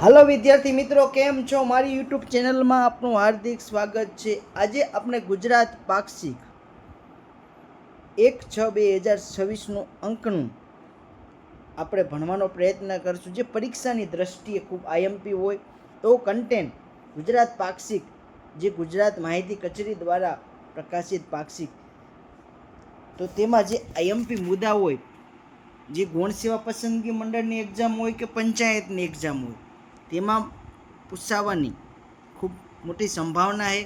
હાલો વિદ્યાર્થી મિત્રો, કેમ છો? મારી યુટ્યુબ ચેનલમાં આપનું હાર્દિક સ્વાગત છે। આજે આપણે ગુજરાત પાક્ષિક 1/6/2026 અંકનું આપણે ભણવાનો પ્રયત્ન કરશું, જે પરીક્ષાની દ્રષ્ટિએ ખૂબ આઈએમપી હોય તો કન્ટેન્ટ ગુજરાત પાક્ષિક, જે ગુજરાત માહિતી કચેરી દ્વારા પ્રકાશિત પાક્ષિક, તો તેમાં જે આઈએમપી મુદ્દા હોય, જે ગૌણ સેવા પસંદગી મંડળની એક્ઝામ હોય કે પંચાયતની એક્ઝામ હોય, તેમાં પૂછાવાની ખૂબ મોટી સંભાવના છે।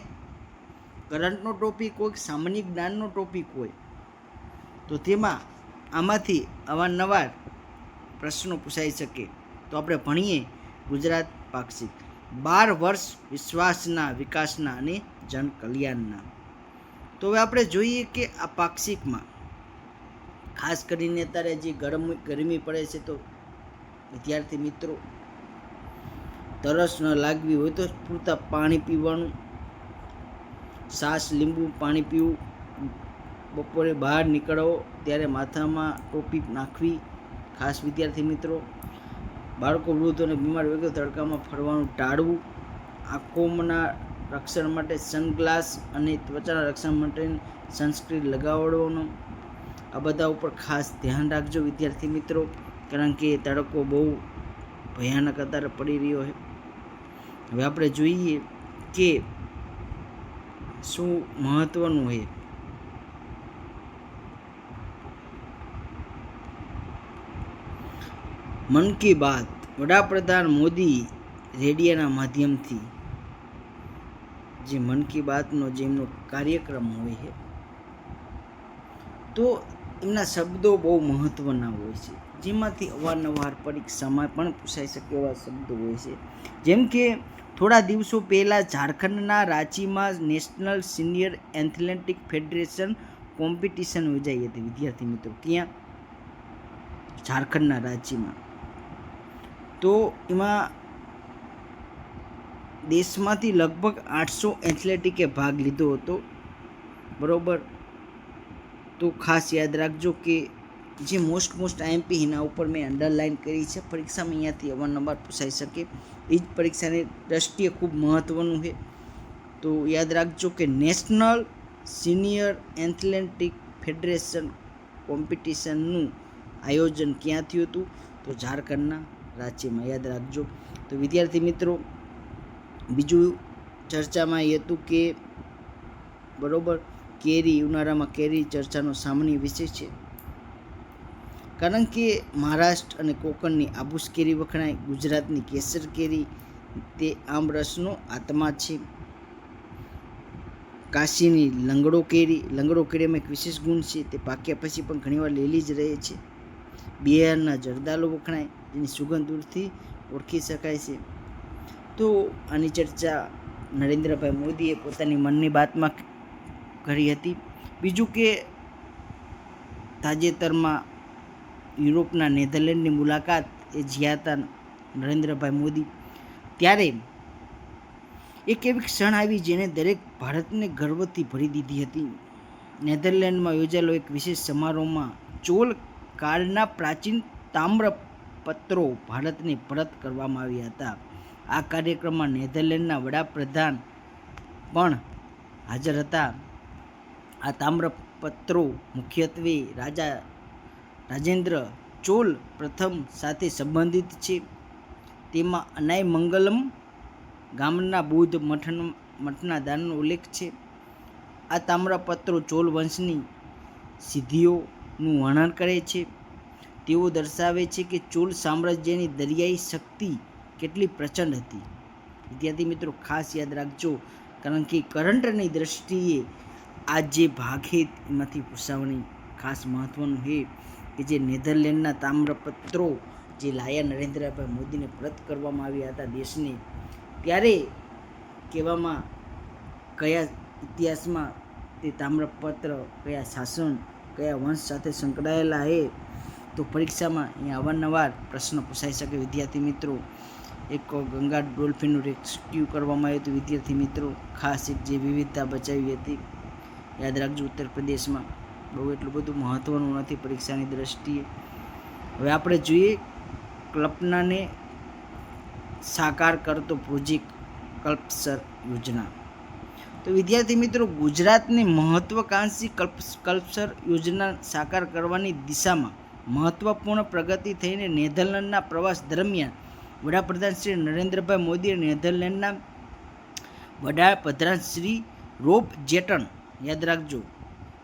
કરંટનો ટોપિક હોય, સામાન્ય જ્ઞાનનો ટોપિક હોય, તો તેમાં આમાંથી અવારનવાર પ્રશ્નો પૂછાઈ શકે। તો આપણે ભણીએ ગુજરાત પાક્ષિક 12 વર્ષ વિશ્વાસના, વિકાસના અને જનકલ્યાણના। તો હવે આપણે જોઈએ કે આ પાક્ષિકમાં ખાસ કરીને અત્યારે જે ગરમી પડે છે, તો વિદ્યાર્થી મિત્રો તરસ ન લાગવી હોય તો પૂરતા પાણી પીવાનું, છાશ લીંબુ પાણી પીવું, બપોરે બહાર નીકળો ત્યારે માથામાં ટોપી નાખવી, ખાસ વિદ્યાર્થી મિત્રો બાળકો, વૃદ્ધો અને બીમાર વ્યક્તિઓ તડકામાં ફરવાનું ટાળવું, આંખોના રક્ષણ માટે સનગ્લાસ અને ત્વચાના રક્ષણ માટે સનસ્ક્રીન લગાવવાનો, આ બધા ઉપર ખાસ ધ્યાન રાખજો વિદ્યાર્થી મિત્રો, કારણ કે તડકો બહુ ભયાનક અત્યારે પડી રહ્યો છે। હવે આપણે જોઈએ કે શું મહત્વનું છે। મન કી બાત વડાપ્રધાન મોદી રેડિયોના માધ્યમથી જે મન કી બાતનો જે એમનો કાર્યક્રમ હોય છે, તો એમના શબ્દો બહુ મહત્વના હોય છે, જેમાંથી અવારનવાર પરીક્ષામાં પણ પૂછાઈ શકે એવા શબ્દો હોય છે। જેમ કે થોડા દિવસો પહેલાં ઝારખંડના રાંચીમાં national senior athletic federation competition યોજાઈ હતી વિદ્યાર્થી મિત્રો। ક્યાં? ઝારખંડના રાંચીમાં। તો એમાં દેશમાંથી લગભગ 800 એથ્લેટિકે ભાગ લીધો હતો, બરાબર। તો ખાસ યાદ રાખજો કે જે મોસ્ટ આઈએમપી એના ઉપર મેં અંડરલાઇન કરી છે, પરીક્ષામાં અહીંયાથી અવારનવાર પૂછાઈ શકે, એ જ પરીક્ષાની દ્રષ્ટિએ ખૂબ મહત્ત્વનું છે। તો યાદ રાખજો કે નેશનલ સિનિયર એથ્લેટિક ફેડરેશન કોમ્પિટિશનનું આયોજન ક્યાં થયું હતું? તો ઝારખંડના રાંચીમાં, યાદ રાખજો। તો વિદ્યાર્થી મિત્રો બીજું ચર્ચામાં એ હતું કે બરાબર કેરી, ઉનાળામાં કેરી ચર્ચાનો સામાન્ય વિષય છે, કારણ કે મહારાષ્ટ્ર અને કોકણની આબુસ કેરી વખણાય, ગુજરાતની કેસર કેરી તે આમરસનો આત્મા છે, કાશીની લંગડો કેરીમાં એક વિશેષ ગુણ છે, તે પાક્યા પછી પણ ઘણીવાર લીલી જ રહે છે, બિહારના જરદાલુ વખણાય, જેની સુગંધ દૂરથી ઓળખી શકાય છે। તો આની ચર્ચા નરેન્દ્રભાઈ મોદીએ પોતાની મનની બાતમાં કરી હતી। બીજું કે તાજેતરમાં યુરોપના નેધરલેન્ડની મુલાકાત એ જ્યાં હતા નરેન્દ્રભાઈ મોદી, ત્યારે એક એવી ક્ષણ આવી જેને દરેક ભારતને ગર્વથી ભરી દીધી હતી। નેધરલેન્ડમાં યોજાયેલો એક વિશેષ સમારોહમાં ચોલ કાળના પ્રાચીન તામ્રપત્રો ભારતને પરત કરવામાં આવ્યા હતા। આ કાર્યક્રમમાં નેધરલેન્ડના વડાપ્રધાન પણ હાજર હતા। આ તામ્રપત્રો મુખ્યત્વે રાજા રાજેન્દ્ર ચોલ પ્રથમ સાથે સંબંધિત છે। તેમાં અનાયમંગલમ ગામના બૌદ્ધ મઠના દાનનો ઉલ્લેખ છે। આ તામ્રપત્રો ચોલ વંશની સિદ્ધિઓનું વર્ણન કરે છે। તેઓ દર્શાવે છે કે ચોલ સામ્રાજ્યની દરિયાઈ શક્તિ કેટલી પ્રચંડ હતી। વિદ્યાર્થી મિત્રો ખાસ યાદ રાખજો, કારણ કે કરંટની દ્રષ્ટિએ આ જે ભાગ છે એમાંથી પૂછાવાની ખાસ મહત્વનું છે કે જે નેધરલેન્ડના તામ્રપત્રો જે લાયા નરેન્દ્રભાઈ મોદીને પરત કરવામાં આવ્યા હતા દેશને, ત્યારે કહેવામાં કયા ઇતિહાસમાં તે તામ્રપત્ર કયા શાસન, કયા વંશ સાથે સંકળાયેલા છે, તો પરીક્ષામાં અહીંયા અવારનવાર પ્રશ્ન પૂછાઈ શકે વિદ્યાર્થી મિત્રો। એક ગંગા ડોલ્ફિનનું રેસ્ક્યુ કરવામાં આવ્યું હતું વિદ્યાર્થી મિત્રો, ખાસ એક જે વિવિધતા બચાવી હતી, યાદ રાખજો ઉત્તર પ્રદેશમાં। બહુ એટલું બધું મહત્ત્વનું નથી પરીક્ષાની દ્રષ્ટિએ। હવે આપણે જોઈએ કલ્પનાને સાકાર કરતો પ્રોજેક્ટ કલ્પસર યોજના. તો વિદ્યાર્થી મિત્રો, ગુજરાતની મહત્વાકાંક્ષી કલ્પસર યોજના સાકાર કરવાની દિશામાં મહત્વપૂર્ણ પ્રગતિ થઈને નેધરલેન્ડના પ્રવાસ દરમિયાન વડાપ્રધાન શ્રી નરેન્દ્રભાઈ મોદીએ નેધરલેન્ડના વડાપ્રધાન શ્રી રોબ જેટન, યાદ રાખજો,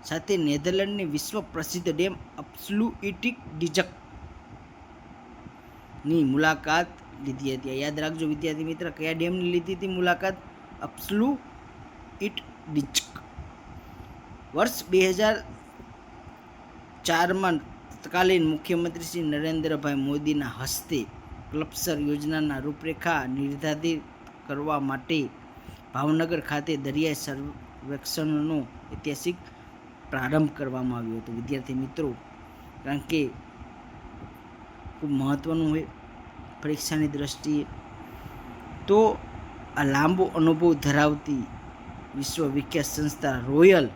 સાથે નેધરલેન્ડની વિશ્વ પ્રસિદ્ધ ડેમ અપ્સલુઇટડીજકની મુલાકાત લીધી હતી. યાદ રાખજો વિદ્યાર્થી મિત્ર, કયા ડેમની લીધી હતી મુલાકાત? અપ્સલુઇટડીજક. વર્ષ 2004માં તત્કાલીન મુખ્યમંત્રી શ્રી નરેન્દ્રભાઈ મોદીના હસ્તે કલ્પસર યોજનાના રૂપરેખા નિર્ધારિત કરવા માટે ભાવનગર ખાતે દરિયાઈ સર્વેક્ષણનો ઐતિહાસિક પ્રારંભ કરવામાં આવ્યો હતો. વિદ્યાર્થી મિત્રો, કારણ કે ખૂબ મહત્ત્વનું હોય પરીક્ષાની દ્રષ્ટિએ. તો આ લાંબો અનુભવ ધરાવતી વિશ્વવિખ્યાત સંસ્થા રોયલ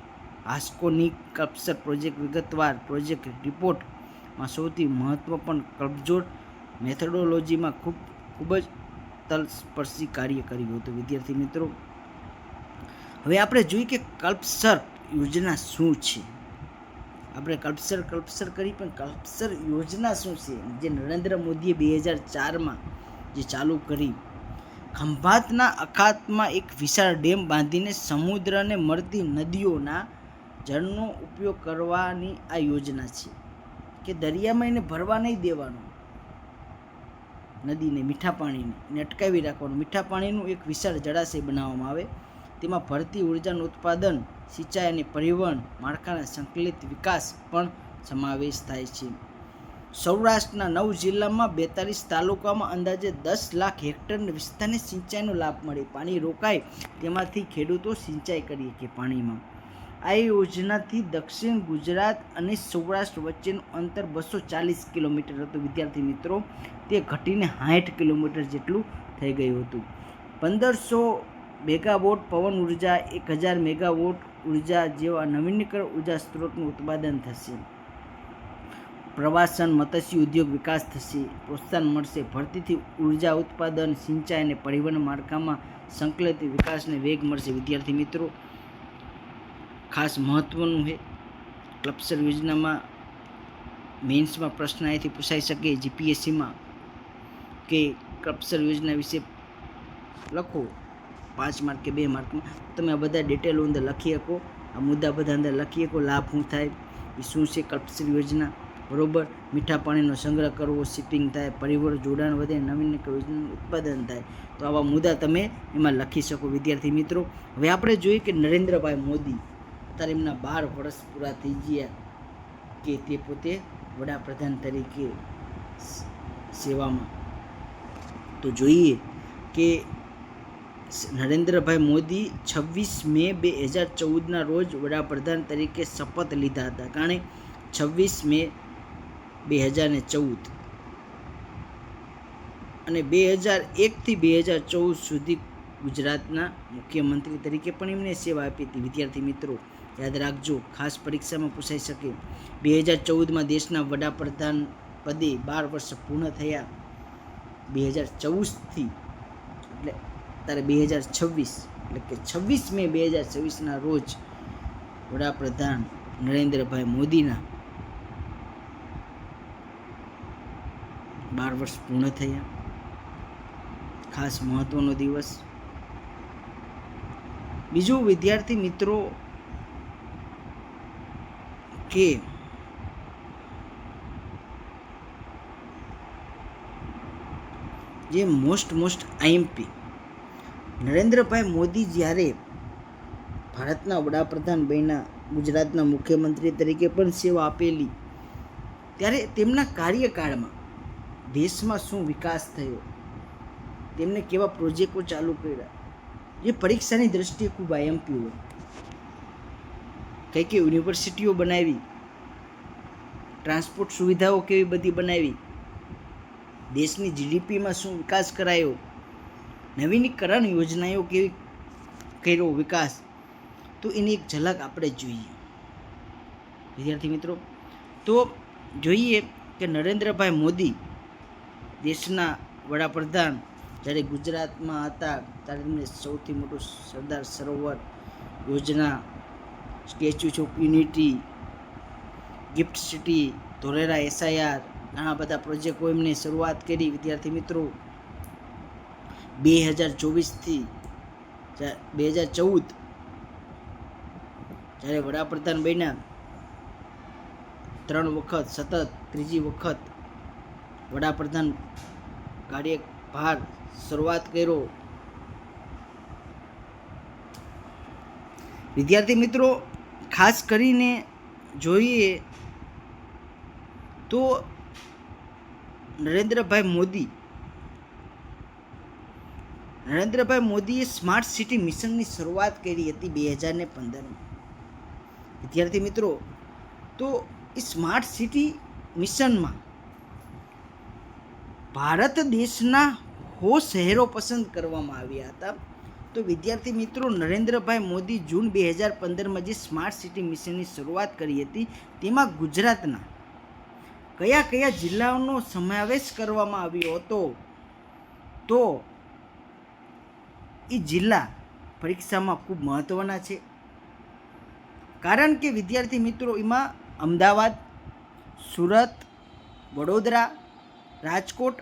હાસ્કોનિક કલ્પસર પ્રોજેક્ટ વિગતવાર પ્રોજેક્ટ રિપોર્ટમાં સૌથી મહત્વપૂર્ણ કલ્પજોડ મેથોડોલોજીમાં ખૂબ જ તલસ્પર્શી કાર્ય કર્યું હતું. વિદ્યાર્થી મિત્રો, હવે આપણે જોઈએ કે કલ્પસર યોજના શું છે. આપણે કલ્પસર કરી, પણ કલ્પસર યોજના શું છે જે નરેન્દ્ર મોદીએ 2004માં જે ચાલુ કરી. ખંભાતના અખાતમાં એક વિશાળ ડેમ બાંધીને સમુદ્રને મળતી નદીઓના જળનો ઉપયોગ કરવાની આ યોજના છે કે દરિયામાં એને ભરવા નહીં દેવાનું, નદીને, મીઠા પાણીને એને અટકાવી રાખવાનું. મીઠા પાણીનું એક વિશાળ જળાશય બનાવવામાં આવે, તેમાં ભરતી ઉર્જાનું ઉત્પાદન, સિંચાઈ અને પરિવહન માળખાના સંકલિત વિકાસ પણ સમાવેશ થાય છે. સૌરાષ્ટ્રના 9 જિલ્લામાં 42 તાલુકામાં અંદાજે 10 લાખ હેક્ટર વિસ્તારને સિંચાઈનો લાભ મળે. પાણી રોકાય તેમાંથી ખેડૂતો સિંચાઈ કરીએ કે પાણીમાં. આ યોજનાથી દક્ષિણ ગુજરાત અને સૌરાષ્ટ્ર વચ્ચેનું અંતર 240 કિલોમીટર હતું. વિદ્યાર્થી મિત્રો, તે ઘટીને 60 કિલોમીટર જેટલું થઈ ગયું હતું. 1500 મેગાવોટ પવન ઉર્જા, 1000 મેગાવોટ ઉર્જા જેવા નવીનીકરણ ઉર્જા સ્ત્રોતનું ઉત્પાદન થશે. પ્રવાસન, મત્સ્ય ઉદ્યોગ વિકાસ થશે, પ્રોત્સાહન મળશે. ભરતીથી ઉર્જા ઉત્પાદન, સિંચાઈ અને પરિવહન માળખામાં સંકલિત વિકાસને વેગ મળશે. વિદ્યાર્થી મિત્રો, ખાસ મહત્વનું છે કલ્પસર યોજનામાં મેન્સમાં પ્રશ્ન અહીંથી પૂછાઈ શકે જીપીએસસીમાં કે કલ્પસર યોજના વિશે લખો 5 માર્ક કે 2 માર્કમાં. તમે આ બધા ડિટેલો અંદર લખી શકો, આ મુદ્દા બધા અંદર લખી શકો. લાભ શું થાય, એ શું છે કલ્પસર યોજના, બરોબર. મીઠા પાણીનો સંગ્રહ કરવો, શિપિંગ થાય, પરિવહન જોડાણ વધે, નવીનીકરણ યોજનાનું ઉત્પાદન થાય. તો આવા મુદ્દા તમે એમાં લખી શકો. વિદ્યાર્થી મિત્રો, હવે આપણે જોઈએ કે નરેન્દ્રભાઈ મોદી અત્યારે એમના 12 વર્ષ પૂરા થઈ ગયા કે તે પોતે વડાપ્રધાન તરીકે સેવામાં. તો જોઈએ કે નરેન્દ્રભાઈ મોદી 26 મે 2014ના રોજ વડાપ્રધાન તરીકે શપથ લીધા હતા. કારણ 26 મે 2014 અને 2001થી 2014 સુધી ગુજરાતના મુખ્યમંત્રી તરીકે પણ એમને સેવા આપી હતી. વિદ્યાર્થી મિત્રો, યાદ રાખજો, ખાસ પરીક્ષામાં પૂછાઈ શકે. 2014માં દેશના વડાપ્રધાન પદે 12 વર્ષ પૂર્ણ થયા. 2014થી એટલે અત્યારે 2026, એટલે કે 26 મે 2026ના રોજ વડાપ્રધાન નરેન્દ્રભાઈ મોદીના 12 વર્ષ પૂર્ણ થયા. ખાસ મહત્વનો દિવસ. બીજું વિદ્યાર્થી મિત્રો કે જે મોસ્ટ આઈએમપી નરેન્દ્રભાઈ મોદી જ્યારે ભારતના વડાપ્રધાન બન્યા, ગુજરાતના મુખ્યમંત્રી તરીકે પણ સેવા આપેલી, ત્યારે તેમના કાર્યકાળમાં દેશમાં શું વિકાસ થયો, તેમને કેવા પ્રોજેક્ટો ચાલુ કર્યા, જે પરીક્ષાની દ્રષ્ટિએ ખૂબ આઈએમપી હોય. કઈ યુનિવર્સિટીઓ બનાવી, ટ્રાન્સપોર્ટ સુવિધાઓ કેવી બધી બનાવી, દેશની જીડીપીમાં શું વિકાસ કરાયો, નવીનીકરણ યોજનાઓ કેવી કર્યો વિકાસ, તો એની એક ઝલક આપણે જોઈએ. વિદ્યાર્થી મિત્રો, તો જોઈએ કે નરેન્દ્રભાઈ મોદી દેશના વડાપ્રધાન જ્યારે ગુજરાતમાં હતા ત્યારે તેમને સૌથી મોટું સરદાર સરોવર યોજના, statue of unity, gift city, Dholera SIR, ઘણા બધા પ્રોજેક્ટો એમને શરૂઆત કરી. વિદ્યાર્થી મિત્રો 2024થી 2014 જ્યારે વડાપ્રધાન બન્યા, 3 વખત સતત ત્રીજી વખત વડાપ્રધાન કાર્યભાર શરૂઆત કર્યો. વિદ્યાર્થી મિત્રો ખાસ કરીને જોઈએ તો નરેન્દ્રભાઈ મોદીએ સ્માર્ટ સિટી મિશનની શરૂઆત કરી હતી 2015માં. વિદ્યાર્થી મિત્રો તો એ સ્માર્ટ સિટી મિશનમાં ભારત દેશના 100 શહેરો પસંદ કરવામાં આવ્યા હતા. તો વિદ્યાર્થી મિત્રો નરેન્દ્રભાઈ મોદી જૂન 2015માં જે સ્માર્ટ સિટી મિશનની શરૂઆત કરી હતી તેમાં ગુજરાતના કયા કયા જિલ્લાઓનો સમાવેશ કરવામાં આવ્યો હતો? તો એ જિલ્લા પરીક્ષામાં ખૂબ મહત્ત્વના છે, કારણ કે વિદ્યાર્થી મિત્રો એમાં અમદાવાદ, સુરત, વડોદરા, રાજકોટ,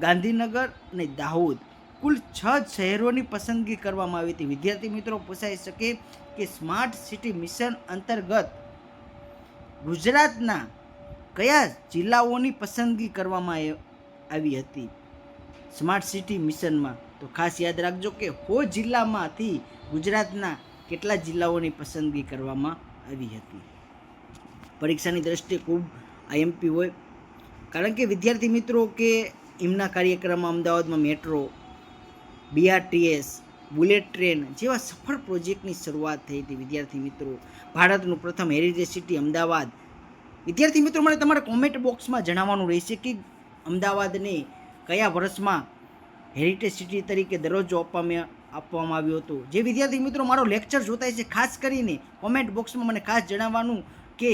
ગાંધીનગર અને દાહોદ કુલ 6 શહેરોની પસંદગી કરવામાં આવી હતી. વિદ્યાર્થી મિત્રો પૂછાઈ શકે કે સ્માર્ટ સિટી મિશન અંતર્ગત ગુજરાતના કયા જિલ્લાઓની પસંદગી કરવામાં આવી હતી સ્માર્ટ સિટી મિશનમાં? તો ખાસ યાદ રાખજો કે 100 જિલ્લામાંથી ગુજરાતના કેટલા જિલ્લાઓની પસંદગી કરવામાં આવી હતી. પરીક્ષાની દ્રષ્ટિએ ખૂબ IMP હોય, કારણ કે વિદ્યાર્થી મિત્રો કે એમના કાર્યક્રમમાં અમદાવાદમાં મેટ્રો, BRTS, બુલેટ ટ્રેન જેવા સફળ પ્રોજેક્ટની શરૂઆત થઈ હતી. વિદ્યાર્થી મિત્રો ભારતનું પ્રથમ હેરિટેજ સિટી અમદાવાદ. વિદ્યાર્થી મિત્રો મને તમારા કોમેન્ટ બોક્સમાં જણાવવાનું રહેશે કે અમદાવાદને કયા વર્ષમાં હેરિટેજ સિટી તરીકે દરજ્જો આપવામાં આવ્યો હતો. જે વિદ્યાર્થી મિત્રો મારો લેક્ચર જોતા છે ખાસ કરીને કોમેન્ટ બોક્સમાં મને ખાસ જણાવવાનું કે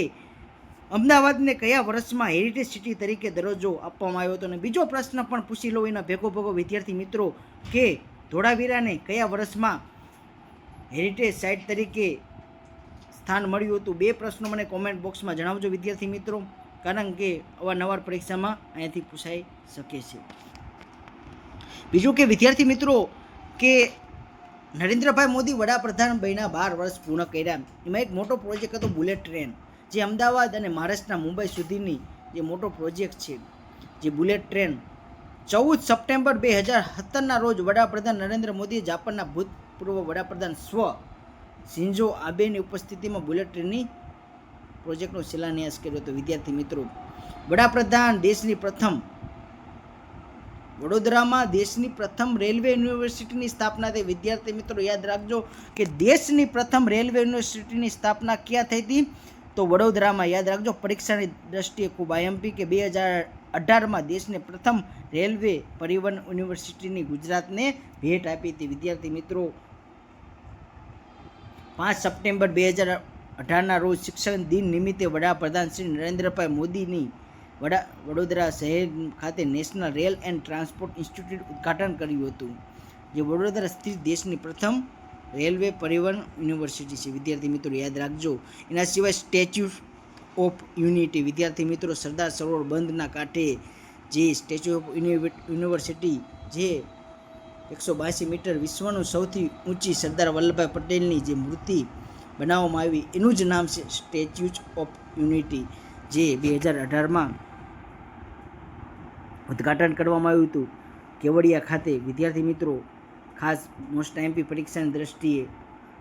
અમદાવાદને કયા વર્ષમાં હેરિટેજ સિટી તરીકે દરજ્જો આપવામાં આવ્યો હતો. અને બીજો પ્રશ્ન પણ પૂછી લો એના ભેગો વિદ્યાર્થી મિત્રો કે ધોળાવીરાને કયા વર્ષમાં હેરિટેજ સાઇટ તરીકે સ્થાન મળ્યું હતું. 2 પ્રશ્નો મને કોમેન્ટ બોક્સમાં જણાવજો વિદ્યાર્થી મિત્રો, કારણ કે અવારનવાર પરીક્ષામાં અહીંયાથી પૂછાઈ શકે છે. બીજું કે વિદ્યાર્થી મિત્રો કે નરેન્દ્રભાઈ મોદી વડાપ્રધાન બન્યા 12 વર્ષ પૂર્ણ કર્યા. એમાં એક મોટો પ્રોજેક્ટ હતો બુલેટ ટ્રેન, જે અમદાવાદ અને મહારાષ્ટ્રના મુંબઈ સુધીની જે મોટો પ્રોજેક્ટ છે. જે બુલેટ ટ્રેન 14 સપ્ટેમ્બર 2017ના રોજ વડાપ્રધાન નરેન્દ્ર મોદીએ જાપાનના ભૂતપૂર્વ વડાપ્રધાન શિન્ઝો આબેની ઉપસ્થિતિમાં બુલેટ ટ્રેનની પ્રોજેક્ટનો શિલાન્યાસ કર્યો હતો. વિદ્યાર્થી મિત્રો વડાપ્રધાન વડોદરામાં દેશની પ્રથમ રેલવે યુનિવર્સિટીની સ્થાપના થઈ. વિદ્યાર્થી મિત્રો યાદ રાખજો કે દેશની પ્રથમ રેલવે યુનિવર્સિટીની સ્થાપના ક્યાં થઈ હતી? તો વડોદરામાં. યાદ રાખજો પરીક્ષાની દ્રષ્ટિએ ખૂબ IMP કે 2018માં દેશને પ્રથમ રેલવે પરિવહન યુનિવર્સિટીની ગુજરાતને ભેટ આપી હતી. વિદ્યાર્થી મિત્રો 5 સપ્ટેમ્બર 2018ના રોજ શિક્ષણ દિન નિમિત્તે વડાપ્રધાન શ્રી નરેન્દ્રભાઈ મોદીની વડોદરા શહેર ખાતે national rail and transport institute ઉદ્ઘાટન કર્યું હતું, જે વડોદરા સ્થિત દેશની પ્રથમ રેલવે પરિવહન યુનિવર્સિટી છે. વિદ્યાર્થી મિત્રો યાદ રાખજો. એના સિવાય સ્ટેચ્યુ ઓફ યુનિટી. વિદ્યાર્થી મિત્રો સરદાર સરોવર બંધના કાંઠે જે સ્ટેચ્યુ ઓફ યુનિવર્સિટી, જે 182 મીટર વિશ્વનું સૌથી ઊંચી સરદાર વલ્લભભાઈ પટેલની જે મૂર્તિ બનાવવામાં આવી, એનું જ નામ છે સ્ટેચ્યુ ઓફ યુનિટી, જે 2018માં ઉદ્ઘાટન કરવામાં આવ્યું હતું કેવડિયા ખાતે. વિદ્યાર્થી મિત્રો ખાસ મોસ્ટ IMP પરીક્ષાની દ્રષ્ટિએ.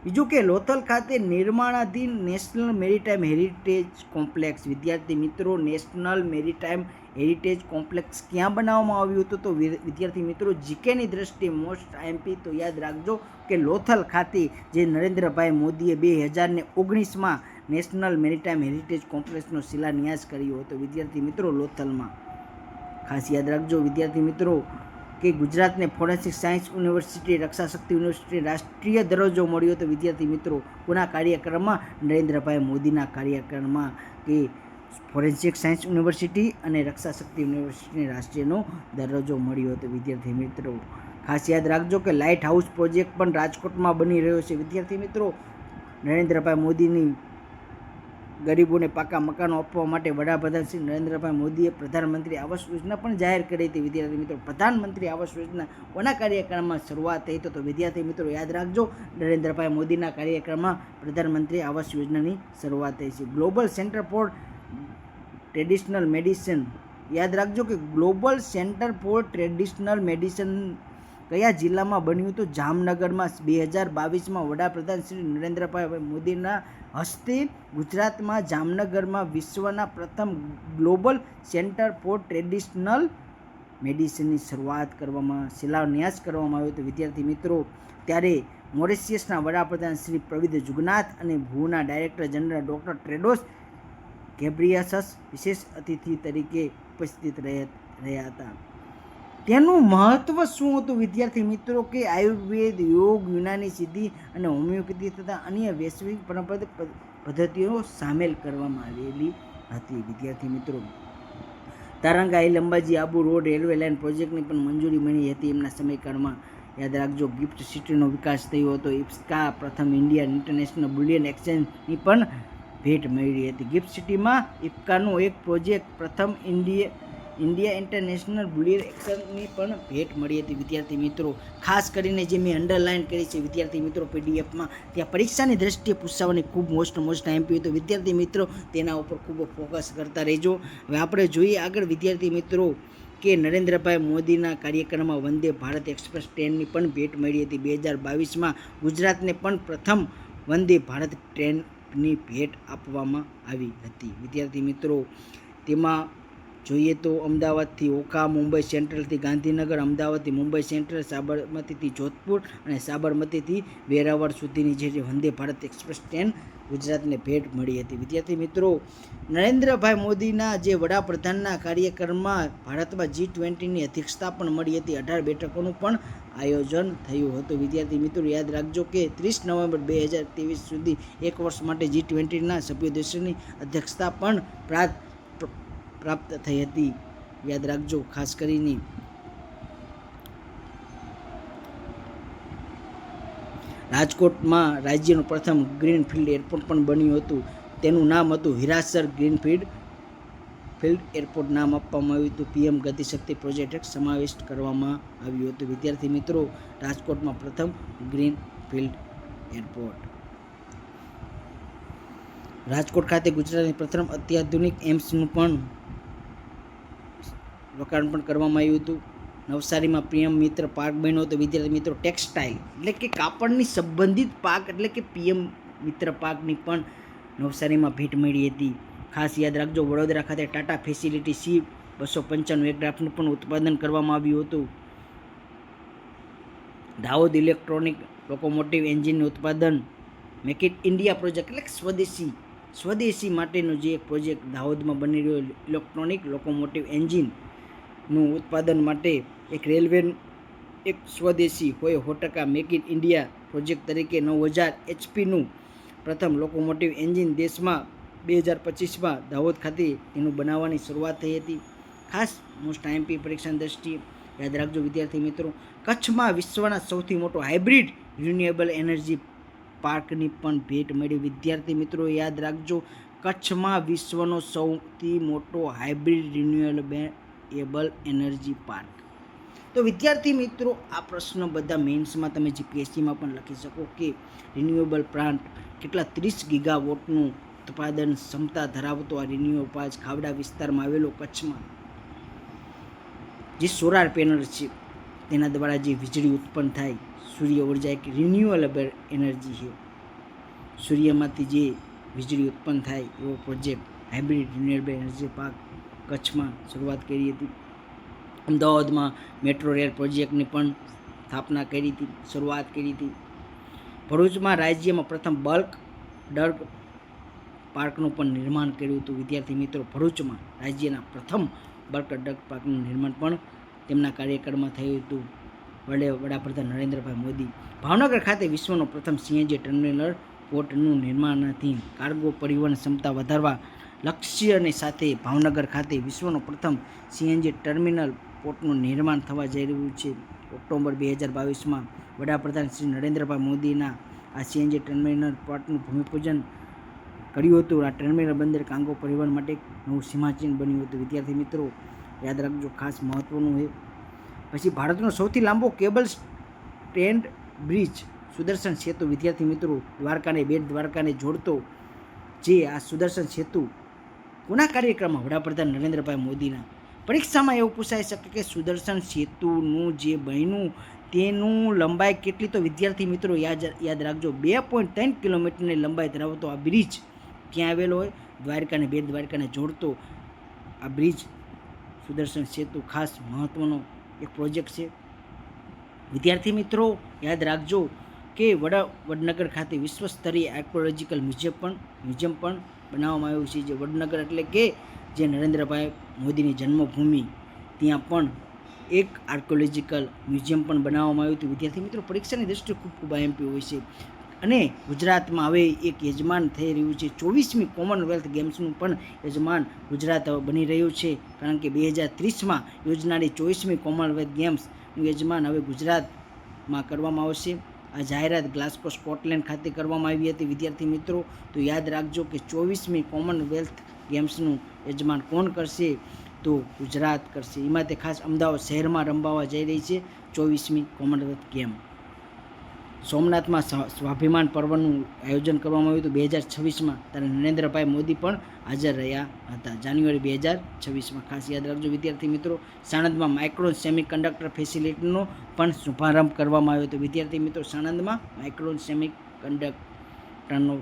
બીજું કે લોથલ ખાતે નિર્માણાધીન નેશનલ મેરીટાઈમ હેરિટેજ કોમ્પ્લેક્સ. વિદ્યાર્થી મિત્રો નેશનલ મેરીટાઈમ હેરિટેજ કોમ્પ્લેક્સ ક્યાં બનાવવામાં આવ્યું હતું? તો વિદ્યાર્થી મિત્રો જીકેની દ્રષ્ટિએ મોસ્ટ IMP તો યાદ રાખજો કે લોથલ ખાતે, જે નરેન્દ્રભાઈ મોદીએ 2019માં નેશનલ મેરીટાઈમ હેરિટેજ કોમ્પ્લેક્સનો શિલાન્યાસ કર્યો હતો. વિદ્યાર્થી મિત્રો લોથલમાં ખાસ યાદ રાખજો. વિદ્યાર્થી મિત્રો કે ગુજરાતને ફોરેન્સિક સાયન્સ યુનિવર્સિટી, રક્ષા શક્તિ યુનિવર્સિટી રાષ્ટ્રીય દરજ્જો મળ્યો હતો. વિદ્યાર્થી મિત્રો કોના કાર્યક્રમમાં? નરેન્દ્રભાઈ મોદીના કાર્યક્રમમાં. કે ફોરેન્સિક સાયન્સ યુનિવર્સિટી અને રક્ષા શક્તિ યુનિવર્સિટીને રાષ્ટ્રીયનો દરજ્જો મળ્યો હતો. વિદ્યાર્થી મિત્રો ખાસ યાદ રાખજો કે લાઇટ હાઉસ પ્રોજેક્ટ પણ રાજકોટમાં બની રહ્યો છે. વિદ્યાર્થી મિત્રો નરેન્દ્રભાઈ મોદીની ગરીબોને પાકા મકાનો આપવા માટે વડાપ્રધાન શ્રી નરેન્દ્રભાઈ મોદીએ પ્રધાનમંત્રી આવાસ યોજના પણ જાહેર કરી હતી. વિદ્યાર્થી મિત્રો પ્રધાનમંત્રી આવાસ યોજના કોના કાર્યક્રમમાં શરૂઆત થઈ તો વિદ્યાર્થી મિત્રો યાદ રાખજો નરેન્દ્રભાઈ મોદીના કાર્યક્રમમાં પ્રધાનમંત્રી આવાસ યોજનાની શરૂઆત થઈ છે. Global centre for traditional medicine યાદ રાખજો કે global centre for traditional medicine કયા જિલ્લામાં બન્યું તો જામનગરમાં 2022માં વડાપ્રધાન શ્રી નરેન્દ્રભાઈ મોદીના હસ્તે ગુજરાતમાં જામનગરમાં વિશ્વના પ્રથમ ગ્લોબલ સેન્ટર ફોર ટ્રેડિશનલ મેડિસિનની શરૂઆત કરવામાં શિલાન્યાસ કરવામાં આવ્યો હતો. વિદ્યાર્થી મિત્રો ત્યારે મોરિશિયસના વડાપ્રધાન શ્રી પ્રવિદ જુગનાથ અને ભૂના ડાયરેક્ટર જનરલ ડૉક્ટર ટેડ્રોસ ગેબ્રિયસસ વિશેષ અતિથિ તરીકે ઉપસ્થિત રહ્યા હતા. તેનું મહત્ત્વ શું હતું વિદ્યાર્થી મિત્રો કે આયુર્વેદ, યોગ, યુનાની સિદ્ધિ અને હોમિયોપેથી તથા અન્ય વૈશ્વિક પરંપરાગત પદ્ધતિઓ સામેલ કરવામાં આવેલી હતી. વિદ્યાર્થી મિત્રો તારંગાઈ લંબાજી આબુ રોડ રેલવે લાઇન પ્રોજેક્ટની પણ મંજૂરી મળી હતી એમના સમયકાળમાં. યાદ રાખજો ગિફ્ટ સિટીનો વિકાસ થયો હતો. ઇપ્સકા પ્રથમ ઇન્ડિયન ઇન્ટરનેશનલ બુલિયન એક્સચેન્જની પણ ભેટ મળી હતી. ગિફ્ટ સિટીમાં ઇપ્કાનો એક પ્રોજેક્ટ પ્રથમ ઇન્ડિયા ઇન્ટરનેશનલ બુલિયન એક્સચેન્જની પણ ભેટ મળી હતી. વિદ્યાર્થી મિત્રો ખાસ કરીને જે મેં અંડરલાઇન કરી છે વિદ્યાર્થી મિત્રો પીડીએફમાં ત્યાં પરીક્ષાની દ્રષ્ટિએ પૂછવાની ખૂબ મોસ્ટ એમપી તો વિદ્યાર્થી મિત્રો તેના ઉપર ખૂબ ફોકસ કરતા રહેજો. હવે આપણે જોઈએ આગળ વિદ્યાર્થી મિત્રો કે નરેન્દ્રભાઈ મોદીના કાર્યક્રમમાં વંદે ભારત એક્સપ્રેસ ટ્રેનની પણ ભેટ મળી હતી. 2022માં ગુજરાતને પણ પ્રથમ વંદે ભારત ટ્રેનની ભેટ આપવામાં આવી હતી. વિદ્યાર્થી મિત્રો તેમાં જોઈએ તો અમદાવાદથી ઓખા, મુંબઈ સેન્ટ્રલથી ગાંધીનગર, અમદાવાદથી મુંબઈ સેન્ટ્રલ, સાબરમતીથી જોધપુર અને સાબરમતીથી વેરાવળ સુધીની જે વંદે ભારત એક્સપ્રેસ ટ્રેન ગુજરાતને ભેટ મળી હતી. વિદ્યાર્થી મિત્રો નરેન્દ્રભાઈ મોદીના જે વડાપ્રધાનના કાર્યક્રમમાં ભારતમાં G20ની અધ્યક્ષતા પણ મળી હતી. 18 બેઠકોનું પણ આયોજન થયું હતું. વિદ્યાર્થી મિત્રો યાદ રાખજો કે 30 નવેમ્બર 2023 સુધી એક વર્ષ માટે G20ના સભ્ય દેશોની અધ્યક્ષતા પણ પ્રાપ્ત થઈ હતી. યાદ રાખજો ખાસ કરીને રાજકોટમાં રાજ્યનું પ્રથમ ગ્રીનફિલ્ડ એરપોર્ટ પણ બન્યું હતું. તેનું નામ હતું હિરાસર ગ્રીનફિલ્ડ એરપોર્ટ નામ આપવામાં આવ્યું હતું. PM ગતિશક્તિ પ્રોજેક્ટ સમાવિષ્ટ કરવામાં આવ્યું હતું. વિદ્યાર્થી મિત્રો રાજકોટમાં પ્રથમ ગ્રીનફિલ્ડ એરપોર્ટ. રાજકોટ ખાતે ગુજરાતની પ્રથમ અત્યાધુનિક એમ્સનું પણ લોકાર્પણ કરવામાં આવ્યું હતું. નવસારીમાં PM મિત્ર પાર્ક બન્યો હતો. વિદ્યાર્થી મિત્રો ટેક્સટાઇલ એટલે કે કાપડની સંબંધિત પાર્ક એટલે કે PM મિત્ર પાર્કની પણ નવસારીમાં ભેટ મળી હતી. ખાસ યાદ રાખજો વડોદરા ખાતે ટાટા ફેસિલિટી C295 એરક્રાફ્ટનું પણ ઉત્પાદન કરવામાં આવ્યું હતું. દાહોદ ઇલેક્ટ્રોનિક લોકોમોટિવ એન્જિનનું ઉત્પાદન મેક ઇન ઇન્ડિયા પ્રોજેક્ટ એટલે સ્વદેશી માટેનો જે એક પ્રોજેક્ટ દાહોદમાં બની રહ્યો ઇલેક્ટ્રોનિક લોકોમોટિવ એન્જિનનું ઉત્પાદન માટે એક રેલવે એક સ્વદેશી હોય 100% મેક ઇન ઇન્ડિયા પ્રોજેક્ટ તરીકે 9000 HPનું પ્રથમ લોકોમોટિવ એન્જિન દેશમાં 2025માં દાહોદ ખાતે તેનું બનાવવાની શરૂઆત થઈ હતી. ખાસ મોસ્ટ આઈએમપી પરીક્ષાની દ્રષ્ટિએ યાદ રાખજો વિદ્યાર્થી મિત્રો કચ્છમાં વિશ્વના સૌથી મોટો હાઇબ્રિડ રિન્યુએબલ એનર્જી પાર્કની પણ ભેટ મળી. વિદ્યાર્થી મિત્રો યાદ રાખજો કચ્છમાં વિશ્વનો સૌથી મોટો હાઇબ્રિડ રિન્યુએબલ એનર્જી પાર્ક. તો વિદ્યાર્થી મિત્રો આ પ્રશ્ન બધા મેન્સમાં તમે GPSCમાં પણ લખી શકો કે રિન્યુએબલ પ્લાન્ટ કેટલા 30 ગીગાવોટનું ઉત્પાદન ક્ષમતા ધરાવતો આ રિન્યુએબલ પાર્ક ખાવડા વિસ્તારમાં આવેલો કચ્છમાં જે સોલાર પેનલ છે તેના દ્વારા જે વીજળી ઉત્પન્ન થાય સૂર્ય ઉર્જા એક રિન્યુએબલ એનર્જી છે. સૂર્યમાંથી જે વીજળી ઉત્પન્ન થાય એવો project hybrid renewable energy park કચ્છમાં શરૂઆત કરી હતી. અમદાવાદમાં મેટ્રો રેલ પ્રોજેક્ટની પણ સ્થાપના કરી હતી, શરૂઆત કરી હતી. ભરૂચમાં રાજ્યમાં પ્રથમ બલ્ક ડ્રગ પાર્કનું પણ નિર્માણ કર્યું હતું. વિદ્યાર્થી મિત્રો ભરૂચમાં રાજ્યના પ્રથમ બલ્ક ડ્રગ પાર્કનું નિર્માણ પણ તેમના કાર્યક્રમમાં થયું હતું. વડાપ્રધાન નરેન્દ્રભાઈ મોદી. ભાવનગર ખાતે વિશ્વનો પ્રથમ CNG ટર્મિનલ પોર્ટનું નિર્માણથી કાર્ગો પરિવહન ક્ષમતા વધારવા લક્ષ્યની સાથે ભાવનગર ખાતે વિશ્વનો પ્રથમ સીએનજી ટર્મિનલ પોર્ટનું નિર્માણ થવા જઈ રહ્યું છે. ઓક્ટોબર 2022માં વડાપ્રધાન શ્રી નરેન્દ્રભાઈ મોદીના આ સીએનજી ટર્મિનલ પોર્ટનું ભૂમિપૂજન કર્યું હતું. આ ટર્મિનલ બંદર કાંગો પરિવહન માટે નવું સીમાચિહ્ન બન્યું હતું. વિદ્યાર્થી મિત્રો યાદ રાખજો, ખાસ મહત્વનું છે. પછી ભારતનો સૌથી લાંબો cable stand bridge Sudarshan Setu. વિદ્યાર્થી મિત્રો દ્વારકાને બેટ દ્વારકાને જોડતો જે આ સુદર્શન સેતુ કોના કાર્યક્રમમાં? વડાપ્રધાન નરેન્દ્રભાઈ મોદીના. પરીક્ષામાં એવું પૂછાઈ શકે કે સુદર્શન સેતુનું જે બન્યું તેનું લંબાઈ કેટલી? તો વિદ્યાર્થી મિત્રો યાદ રાખજો, 2.3 કિલોમીટરની લંબાઈ ધરાવતો આ બ્રિજ ક્યાં આવેલો હોય? દ્વારકાને બેટ દ્વારકાને જોડતો આ બ્રિજ સુદર્શન સેતુ ખાસ મહત્વનો એક પ્રોજેક્ટ છે. વિદ્યાર્થી મિત્રો યાદ રાખજો કે વડનગર ખાતે વિશ્વ સ્તરીય આર્કોલોજીકલ મ્યુઝિયમ પણ બનાવવામાં આવ્યું છે. જે વડનગર એટલે કે જે નરેન્દ્રભાઈ મોદીની જન્મભૂમિ, ત્યાં પણ એક આર્કોલોજીકલ મ્યુઝિયમ પણ બનાવવામાં આવ્યું હતું. વિદ્યાર્થી મિત્રો પરીક્ષાની દૃષ્ટિએ ખૂબ આઈએમપી હોય છે. અને ગુજરાતમાં હવે એક યજમાન થઈ રહ્યું છે. 24મી કોમનવેલ્થ ગેમ્સનું પણ યજમાન ગુજરાત હવે બની રહ્યું છે. કારણ કે 2030માં યોજનારી 24મી કોમનવેલ્થ ગેમ્સનું યજમાન હવે ગુજરાતમાં કરવામાં આવશે. આ જાહેરાત ગ્લાસ્કો સ્કોટલેન્ડ ખાતે કરવામાં આવી હતી. વિદ્યાર્થી મિત્રો તો યાદ રાખજો કે 24મી કોમનવેલ્થ ગેમ્સનું યજમાન કોણ કરશે? તો ગુજરાત કરશે. એમાં તે ખાસ અમદાવાદ શહેરમાં રમવા જઈ રહી છે 24મી કોમનવેલ્થ ગેમ. સોમનાથમાં સ્વાભિમાન પર્વનું આયોજન કરવામાં આવ્યું હતું 2026માં. ત્યારે નરેન્દ્રભાઈ મોદી પણ હાજર રહ્યા હતા જાન્યુઆરી 2026માં. ખાસ યાદ રાખજો વિદ્યાર્થી મિત્રો. સાણંદમાં માઇક્રોન સેમિકન્ડક્ટર ફેસિલિટીનો પણ શુભારંભ કરવામાં આવ્યો હતો. વિદ્યાર્થી મિત્રો સાણંદમાં માઇક્રોન સેમિકન્ડક્ટરનો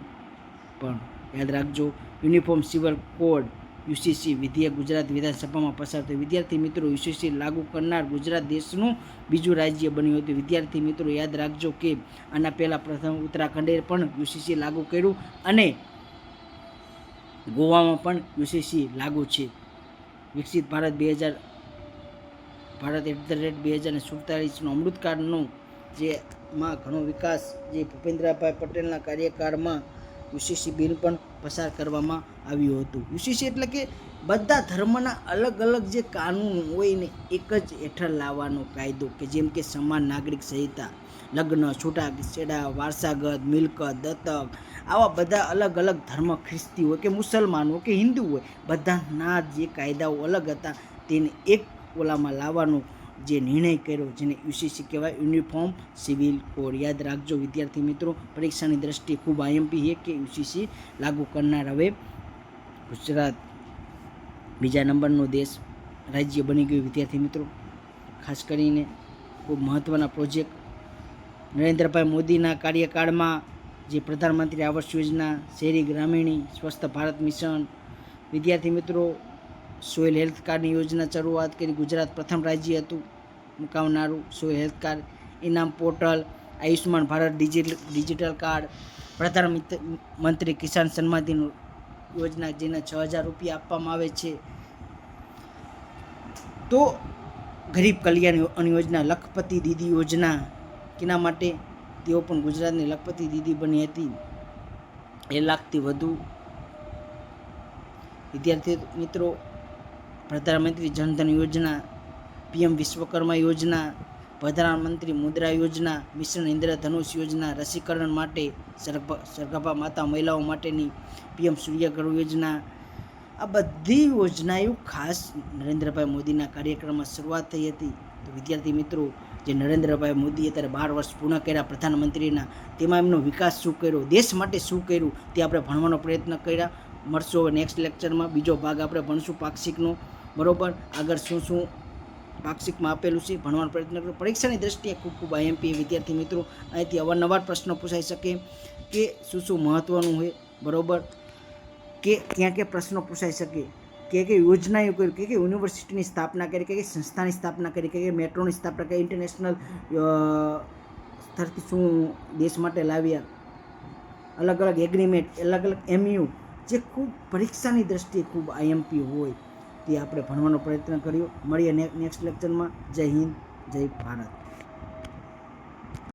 પણ યાદ રાખજો. યુનિફોર્મ સિવિલ કોડ યુસીસી વિધેયક ગુજરાત વિધાનસભામાં પસાર થયું. વિદ્યાર્થી મિત્રો યુસીસી લાગુ કરનાર ગુજરાત દેશનું બીજું રાજ્ય બન્યું હતું. વિદ્યાર્થી મિત્રો યાદ રાખજો કે આના પહેલાં પ્રથમ ઉત્તરાખંડે પણ યુસીસી લાગુ કર્યું અને ગોવામાં પણ યુસીસી લાગુ છે. વિકસિત ભારત 2047નો અમૃતકાળનો જેમાં ઘણો વિકાસ જે ભૂપેન્દ્રભાઈ પટેલના કાર્યકાળમાં યુસીસી બિલ પણ પસાર કરવામાં આવ્યું હતું. યુસીસી એટલે કે બધા ધર્મના અલગ અલગ જે કાનૂન હોય ને એક જ હેઠળ લાવવાનો કાયદો, કે જેમ કે સમાન નાગરિક સંહિતા, લગ્ન, છૂટાછેડા, વારસાગત, મિલકત, દત્તક, આવા બધા અલગ અલગ ધર્મ, ખ્રિસ્તી હોય કે મુસલમાન હોય કે હિન્દુ હોય, બધાના જે કાયદાઓ અલગ હતા તેને એક ઓલામાં લાવવાનો જે નિર્ણય કર્યો, જેને યુસીસી કહેવાય, યુનિફોર્મ સિવિલ કોડ. યાદ રાખજો વિદ્યાર્થી મિત્રો, પરીક્ષાની દ્રષ્ટિએ ખૂબ આઈએમપી છે કે યુસીસી લાગુ કરનાર હવે ગુજરાત બીજા નંબરનો દેશ રાજ્ય બની ગયું. વિદ્યાર્થી મિત્રો ખાસ કરીને ખૂબ મહત્ત્વના પ્રોજેક્ટ નરેન્દ્રભાઈ મોદીના કાર્યકાળમાં જે પ્રધાનમંત્રી આવાસ યોજના, શહેરી ગ્રામીણ સ્વસ્થ ભારત મિશન, વિદ્યાર્થી મિત્રો સોઇલ હેલ્થ કાર્ડની યોજના શરૂઆત કરી. ગુજરાત પ્રથમ રાજ્ય હતું મુકાવનારું સોઇલ હેલ્થ કાર્ડ. ઇનામ portal, Ayushman Bharat digital card, પ્રધાનમંત્રી કિસાન સન્માન નિધિ યોજના જેના 6,000 રૂપિયા આપવામાં આવે છે. તો ગરીબ કલ્યાણ યોજના, લખપતિ દીદી યોજના, કેના માટે? તેઓ પણ ગુજરાતની લખપતિ દીદી બની હતી. 1 લાખથી વધુ. વિદ્યાર્થી મિત્રો પ્રધાનમંત્રી જનધન યોજના, પીએમ વિશ્વકર્મા યોજના, પ્રધાનમંત્રી મુદ્રા યોજના, મિશન ઇન્દ્રધનુષ યોજના, રસીકરણ માટે સગર્ભા માતા મહિલાઓ માટેની પીએમ સૂર્યઘર યોજના, આ બધી યોજનાઓ ખાસ નરેન્દ્રભાઈ મોદીના કાર્યક્રમમાં શરૂઆત થઈ હતી. તો વિદ્યાર્થી મિત્રો જે નરેન્દ્રભાઈ મોદીએ અત્યારે 12 વર્ષ પૂર્ણ કર્યા પ્રધાનમંત્રીના, તેમાં એમનો વિકાસ શું કર્યો, દેશ માટે શું કર્યું તે આપણે ભણવાનો પ્રયત્ન કર્યા. મળશો નેક્સ્ટ લેક્ચરમાં. બીજો ભાગ આપણે ભણશું પાક્ષિકનો. બરાબર, આગળ શું શું પાક્ષિકમાં આપેલું છે ભણવાનો પ્રયત્ન કરો. પરીક્ષાની દ્રષ્ટિએ ખૂબ આઈએમપી વિદ્યાર્થી મિત્રો. અહીંથી અવારનવાર પ્રશ્નો પૂછાઈ શકે કે શું મહત્ત્વનું હોય. બરાબર, કે ક્યાં પ્રશ્નો પૂછાઈ શકે કે યોજનાઓ કરી, કે યુનિવર્સિટીની સ્થાપના કરી, કે સંસ્થાની સ્થાપના કરી, કે મેટ્રોની સ્થાપના કરી, ઇન્ટરનેશનલ સ્તરથી શું દેશ માટે લાવ્યા, અલગ અલગ એગ્રીમેન્ટ, અલગ અલગ એમયુ, જે ખૂબ પરીક્ષાની દ્રષ્ટિએ ખૂબ આઈએમપી હોય તે આપણે ભણવાનો પ્રયત્ન કર્યો. મળીએ નેક્સ્ટ લેક્ચરમાં. જય હિન્દ, જય ભારત.